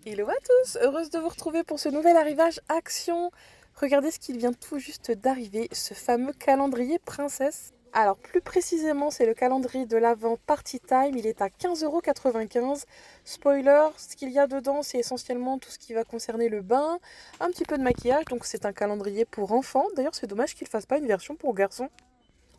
Hello à tous, heureuse de vous retrouver pour ce nouvel arrivage Action. Regardez ce qu'il vient tout juste d'arriver, ce fameux calendrier princesse. Alors plus précisément, c'est le calendrier de l'Avent Party Time, il est à 15,95 €. Spoiler, ce qu'il y a dedans, c'est essentiellement tout ce qui va concerner le bain, un petit peu de maquillage, donc c'est un calendrier pour enfants. D'ailleurs, c'est dommage qu'il ne fasse pas une version pour garçons.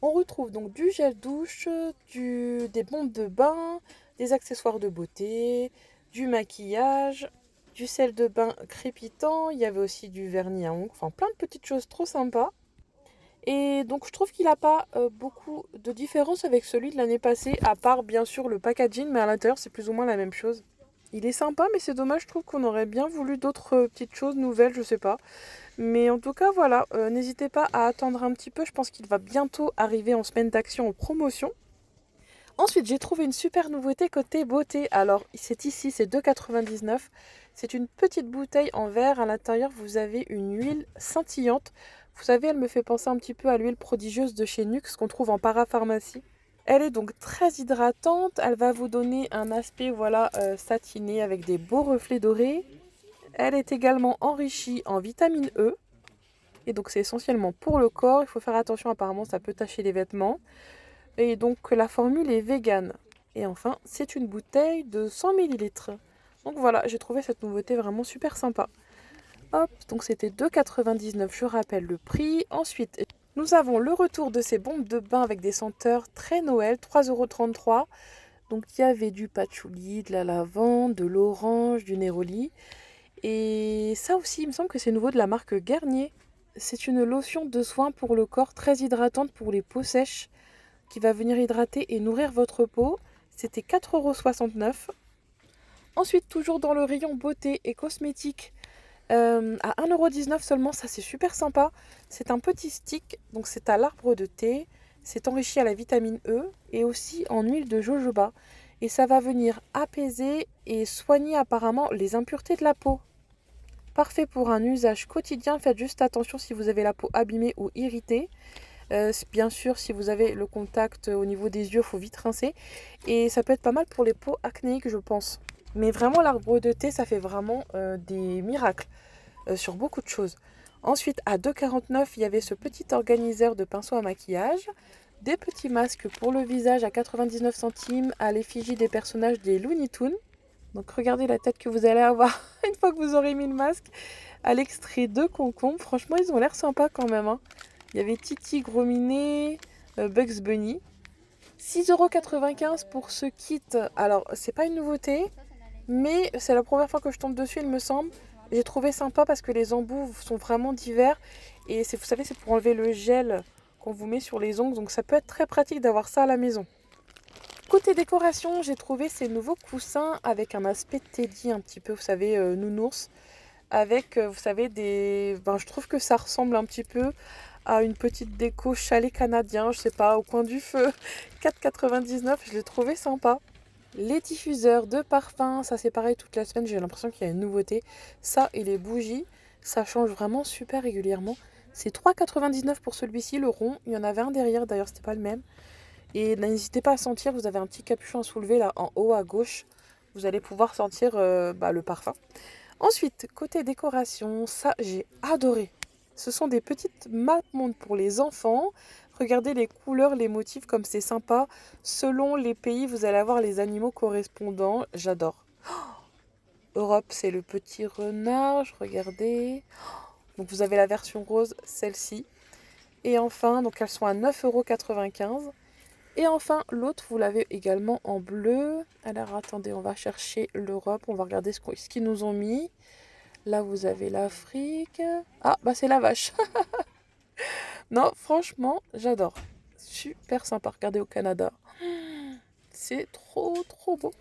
On retrouve donc du gel douche, des bombes de bain, des accessoires de beauté, du maquillage, du sel de bain crépitant, il y avait aussi du vernis à ongles, enfin plein de petites choses trop sympas. Et donc je trouve qu'il n'a pas beaucoup de différence avec celui de l'année passée, à part bien sûr le packaging, mais à l'intérieur c'est plus ou moins la même chose. Il est sympa, mais c'est dommage, je trouve qu'on aurait bien voulu d'autres petites choses nouvelles, je sais pas. Mais en tout cas, voilà, n'hésitez pas à attendre un petit peu. Je pense qu'il va bientôt arriver en semaine d'action en promotion. Ensuite, j'ai trouvé une super nouveauté côté beauté. Alors, c'est ici, c'est 2,99 €. C'est une petite bouteille en verre. À l'intérieur, vous avez une huile scintillante. Vous savez, elle me fait penser un petit peu à l'huile prodigieuse de chez Nux qu'on trouve en parapharmacie. Elle est donc très hydratante. Elle va vous donner un aspect, voilà, satiné avec des beaux reflets dorés. Elle est également enrichie en vitamine E. Et donc c'est essentiellement pour le corps. Il faut faire attention, apparemment ça peut tacher les vêtements. Et donc la formule est végane. Et enfin, c'est une bouteille de 100 millilitres. Donc voilà, j'ai trouvé cette nouveauté vraiment super sympa. Hop, donc c'était 2,99 €, je rappelle le prix. Ensuite, nous avons le retour de ces bombes de bain avec des senteurs très Noël, 3,33 €. Donc il y avait du patchouli, de la lavande, de l'orange, du néroli. Et ça aussi, il me semble que c'est nouveau de la marque Garnier. C'est une lotion de soin pour le corps très hydratante pour les peaux sèches qui va venir hydrater et nourrir votre peau. C'était 4,69 €. Ensuite, toujours dans le rayon beauté et cosmétiques, à 1,19 € seulement, ça c'est super sympa. C'est un petit stick, donc c'est à l'arbre de thé. C'est enrichi à la vitamine E et aussi en huile de jojoba. Et ça va venir apaiser et soigner apparemment les impuretés de la peau. Parfait pour un usage quotidien, faites juste attention si vous avez la peau abîmée ou irritée. Bien sûr, si vous avez le contact au niveau des yeux, il faut vite rincer. Et ça peut être pas mal pour les peaux acnéiques, je pense. Mais vraiment, l'arbre de thé, ça fait vraiment des miracles sur beaucoup de choses. Ensuite, à 2,49 €, il y avait ce petit organiseur de pinceau à maquillage. Des petits masques pour le visage à 99 centimes à l'effigie des personnages des Looney Tunes. Donc regardez la tête que vous allez avoir une fois que vous aurez mis le masque. À l'extrait de concombre, franchement ils ont l'air sympas quand même, hein. Il y avait Titi, Gros Minet, Bugs Bunny. 6,95 € pour ce kit. Alors c'est pas une nouveauté, mais c'est la première fois que je tombe dessus il me semble. J'ai trouvé sympa parce que les embouts sont vraiment divers. Et vous savez, c'est pour enlever le gel qu'on vous met sur les ongles. Donc ça peut être très pratique d'avoir ça à la maison. Côté décoration, j'ai trouvé ces nouveaux coussins avec un aspect Teddy un petit peu, vous savez, nounours. Avec, vous savez, je trouve que ça ressemble un petit peu à une petite déco chalet canadien, je sais pas, au coin du feu. 4,99 €, je l'ai trouvé sympa. Les diffuseurs de parfum, ça c'est pareil toute la semaine, j'ai l'impression qu'il y a une nouveauté. Ça et les bougies, ça change vraiment super régulièrement. C'est 3,99 € pour celui-ci, le rond. Il y en avait un derrière, d'ailleurs, c'était pas le même. Et n'hésitez pas à sentir, vous avez un petit capuchon à soulever là en haut à gauche. Vous allez pouvoir sentir le parfum. Ensuite, côté décoration, ça j'ai adoré. Ce sont des petites mapes-mondes pour les enfants. Regardez les couleurs, les motifs, comme c'est sympa. Selon les pays, vous allez avoir les animaux correspondants. J'adore. Europe, c'est le petit renard. Regardez. Donc vous avez la version rose, celle-ci. Et enfin, donc elles sont à 9,95 €. Et enfin, l'autre, vous l'avez également en bleu. Alors, attendez, on va chercher l'Europe. On va regarder ce qu'ils nous ont mis. Là, vous avez l'Afrique. Ah, bah c'est la vache. Non, franchement, j'adore. Super sympa. Regardez au Canada. C'est trop, trop beau.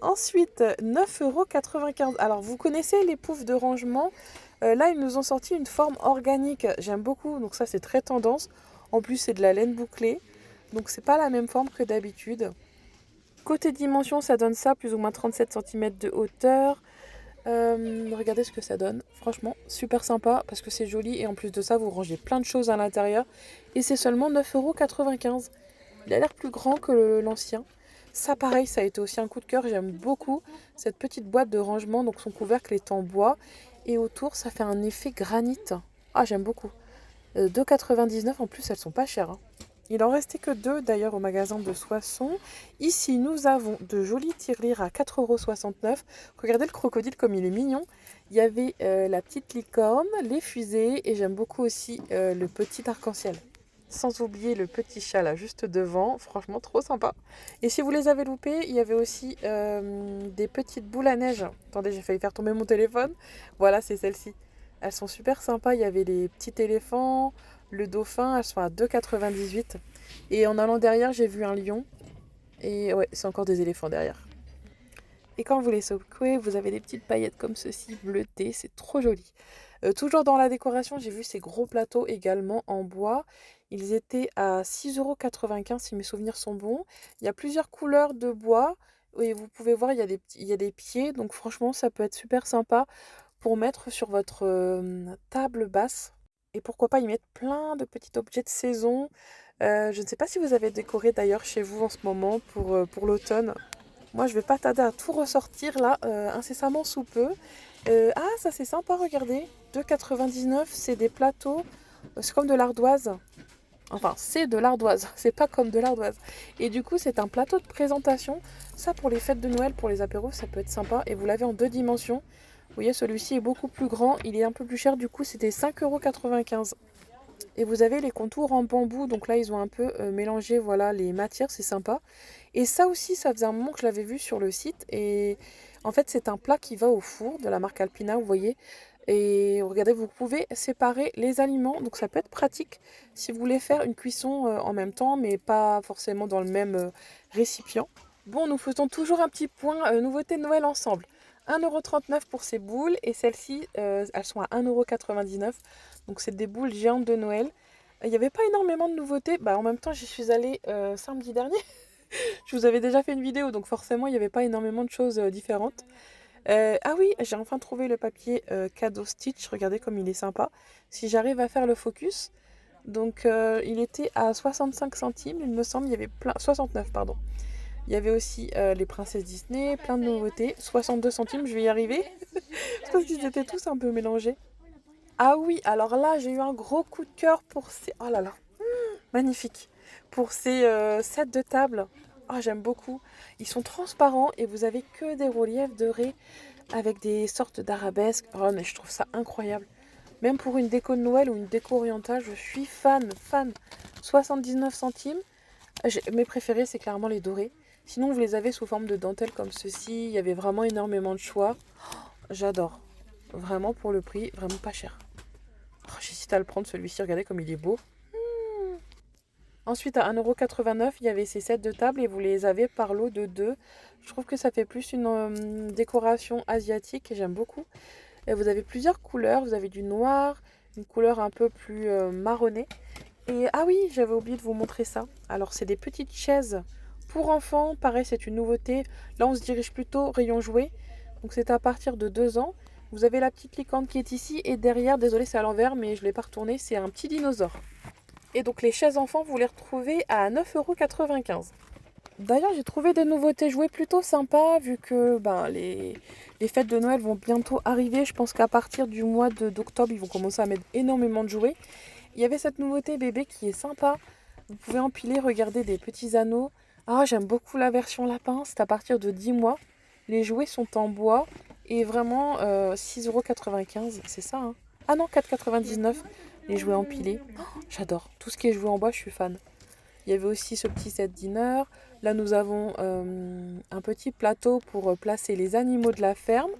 Ensuite, 9,95 €. Alors, vous connaissez les poufs de rangement. Là, ils nous ont sorti une forme organique. J'aime beaucoup. Donc ça, c'est très tendance. En plus, c'est de la laine bouclée. Donc, c'est pas la même forme que d'habitude. Côté dimension, ça donne ça, plus ou moins 37 centimètres de hauteur. Regardez ce que ça donne. Franchement, super sympa parce que c'est joli. Et en plus de ça, vous rangez plein de choses à l'intérieur. Et c'est seulement 9,95 €. Il a l'air plus grand que l'ancien. Ça pareil, ça a été aussi un coup de cœur, j'aime beaucoup cette petite boîte de rangement, donc son couvercle est en bois et autour ça fait un effet granit. Ah j'aime beaucoup. 2,99 en plus elles sont pas chères, hein. Il en restait que deux d'ailleurs au magasin de Soissons. Ici nous avons de jolies tirelires à 4,69 €. Regardez le crocodile comme il est mignon. Il y avait la petite licorne, les fusées et j'aime beaucoup aussi le petit arc-en-ciel. Sans oublier le petit chat là juste devant, franchement trop sympa. Et si vous les avez loupés, il y avait aussi des petites boules à neige. Attendez, j'ai failli faire tomber mon téléphone. Voilà, c'est celles-ci. Elles sont super sympas. Il y avait les petits éléphants, le dauphin, elles sont à 2,98 €. Et en allant derrière, j'ai vu un lion. Et ouais, c'est encore des éléphants derrière. Et quand vous les secouez, vous avez des petites paillettes comme ceci, bleutées, c'est trop joli. Toujours dans la décoration, j'ai vu ces gros plateaux également en bois. Ils étaient à 6,95 € si mes souvenirs sont bons. Il y a plusieurs couleurs de bois. Et vous pouvez voir, il y a des pieds. Donc franchement, ça peut être super sympa pour mettre sur votre table basse. Et pourquoi pas y mettre plein de petits objets de saison. Je ne sais pas si vous avez décoré d'ailleurs chez vous en ce moment pour l'automne. Moi, je vais pas tarder à tout ressortir là, incessamment sous peu. Ah, ça c'est sympa, regardez. 2,99 €, c'est des plateaux. C'est comme de l'ardoise. Enfin, c'est de l'ardoise. C'est pas comme de l'ardoise. Et du coup, c'est un plateau de présentation. Ça, pour les fêtes de Noël, pour les apéros, ça peut être sympa. Et vous l'avez en 2 dimensions. Vous voyez, celui-ci est beaucoup plus grand. Il est un peu plus cher. Du coup, c'était 5,95 €. Et vous avez les contours en bambou, donc là ils ont un peu mélangé voilà, les matières, c'est sympa. Et ça aussi, ça faisait un moment que je l'avais vu sur le site. Et en fait, c'est un plat qui va au four de la marque Alpina, vous voyez. Et regardez, vous pouvez séparer les aliments, donc ça peut être pratique si vous voulez faire une cuisson en même temps, mais pas forcément dans le même récipient. Bon, nous faisons toujours un petit point nouveauté de Noël ensemble. 1,39 € pour ces boules et celles-ci, elles sont à 1,99 €. Donc c'est des boules géantes de Noël. Il n'y avait pas énormément de nouveautés. Bah, en même temps, j'y suis allée samedi dernier. Je vous avais déjà fait une vidéo, donc forcément, il n'y avait pas énormément de choses différentes. Ah oui, j'ai enfin trouvé le papier cadeau Stitch. Regardez comme il est sympa. Si j'arrive à faire le focus. Donc il était à 65 centimes, il me semble. Il y avait plein... 69, pardon. Il y avait aussi les princesses Disney, plein de nouveautés. 62 centimes, je vais y arriver. Parce qu'ils étaient tous un peu mélangés. Ah oui, alors là, j'ai eu un gros coup de cœur pour ces... Oh là là, magnifique. Pour ces sets de table. Ah, j'aime beaucoup. Ils sont transparents et vous avez que des reliefs dorés avec des sortes d'arabesques. Oh, mais je trouve ça incroyable. Même pour une déco de Noël ou une déco orientale, je suis fan, fan. 79 centimes. Mes préférés, c'est clairement les dorés. Sinon, vous les avez sous forme de dentelle comme ceci. Il y avait vraiment énormément de choix. J'adore. Vraiment pour le prix, vraiment pas cher. Oh, j'hésite à le prendre celui-ci, regardez comme il est beau. Ensuite, à 1,89 €, il y avait ces sets de table et vous les avez par lot de 2. Je trouve que ça fait plus une décoration asiatique et j'aime beaucoup. Et vous avez plusieurs couleurs. Vous avez du noir, une couleur un peu plus marronnée. Et ah oui, j'avais oublié de vous montrer ça. Alors, c'est des petites chaises pour enfants. Pareil, c'est une nouveauté. Là, on se dirige plutôt rayon jouet. Donc, c'est à partir de 2 ans. Vous avez la petite licorne qui est ici. Et derrière, désolé, c'est à l'envers, mais je ne l'ai pas retourné. C'est un petit dinosaure. Et donc, les chaises enfants, vous les retrouvez à 9,95 €. D'ailleurs, j'ai trouvé des nouveautés jouets plutôt sympas, vu que les fêtes de Noël vont bientôt arriver. Je pense qu'à partir du mois d'octobre, ils vont commencer à mettre énormément de jouets. Il y avait cette nouveauté bébé qui est sympa. Vous pouvez empiler, regarder des petits anneaux. Ah, j'aime beaucoup la version lapin, c'est à partir de 10 mois. Les jouets sont en bois et vraiment 6,95 €, c'est ça, hein. Ah non, 4,99 €, les jouets empilés. Oh, j'adore, tout ce qui est jouet en bois, je suis fan. Il y avait aussi ce petit set dinner. Là, nous avons un petit plateau pour placer les animaux de la ferme.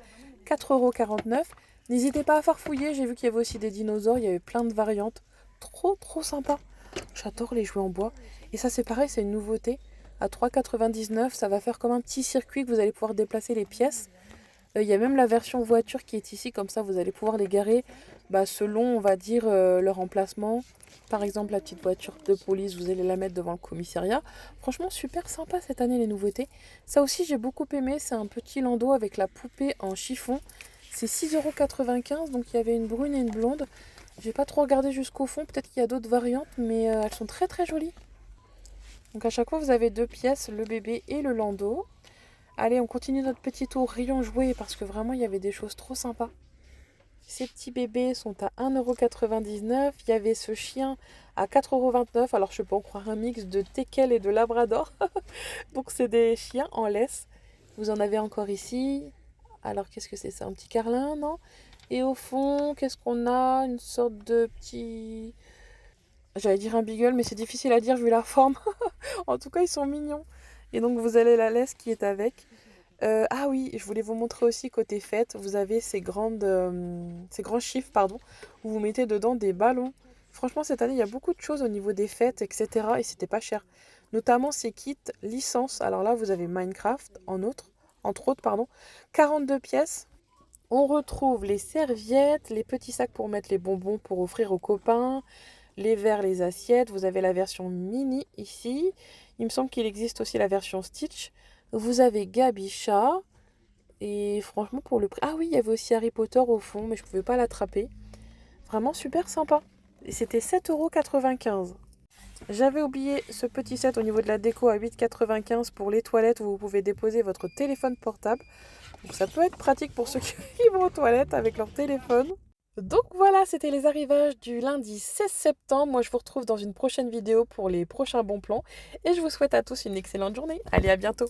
4,49 €. N'hésitez pas à farfouiller. J'ai vu qu'il y avait aussi des dinosaures. Il y avait plein de variantes. Trop, trop sympa. J'adore les jouets en bois. Et ça, c'est pareil, c'est une nouveauté. À 3,99 €, ça va faire comme un petit circuit que vous allez pouvoir déplacer les pièces. Il y a même la version voiture qui est ici. Comme ça, vous allez pouvoir les garer selon, on va dire, leur emplacement. Par exemple, la petite voiture de police, vous allez la mettre devant le commissariat. Franchement, super sympa cette année les nouveautés. Ça aussi, j'ai beaucoup aimé. C'est un petit landau avec la poupée en chiffon. C'est 6,95 €, donc il y avait une brune et une blonde. J'ai pas trop regardé jusqu'au fond. Peut-être qu'il y a d'autres variantes, mais elles sont très très jolies. Donc à chaque fois, vous avez 2 pièces, le bébé et le landau. Allez, on continue notre petit tour rayon jouets parce que vraiment, il y avait des choses trop sympas. Ces petits bébés sont à 1,99 €. Il y avait ce chien à 4,29 €. Alors, je sais pas, on croire un mix de teckel et de labrador. Donc, c'est des chiens en laisse. Vous en avez encore ici. Alors, qu'est-ce que c'est ça? Un petit carlin, non? Et au fond, qu'est-ce qu'on a? Une sorte de petit... J'allais dire un beagle, mais c'est difficile à dire vu la forme. En tout cas, ils sont mignons. Et donc, vous avez la laisse qui est avec. Ah oui, je voulais vous montrer aussi côté fête, vous avez ces grands chiffres, pardon, où vous mettez dedans des ballons. Franchement, cette année, il y a beaucoup de choses au niveau des fêtes, etc. Et c'était pas cher. Notamment ces kits licence. Alors là, vous avez Minecraft, entre autres, pardon, 42 pièces. On retrouve les serviettes, les petits sacs pour mettre les bonbons pour offrir aux copains, les verres, les assiettes. Vous avez la version mini ici. Il me semble qu'il existe aussi la version Stitch. Vous avez Gabi Chat. Et franchement, pour le prix... Ah oui, il y avait aussi Harry Potter au fond, mais je ne pouvais pas l'attraper. Vraiment super sympa. Et c'était 7,95 €. J'avais oublié ce petit set au niveau de la déco à 8,95 € pour les toilettes où vous pouvez déposer votre téléphone portable. Donc ça peut être pratique pour ceux qui vont aux toilettes avec leur téléphone. Donc voilà, c'était les arrivages du lundi 16 septembre. Moi, je vous retrouve dans une prochaine vidéo pour les prochains bons plans. Et je vous souhaite à tous une excellente journée. Allez, à bientôt.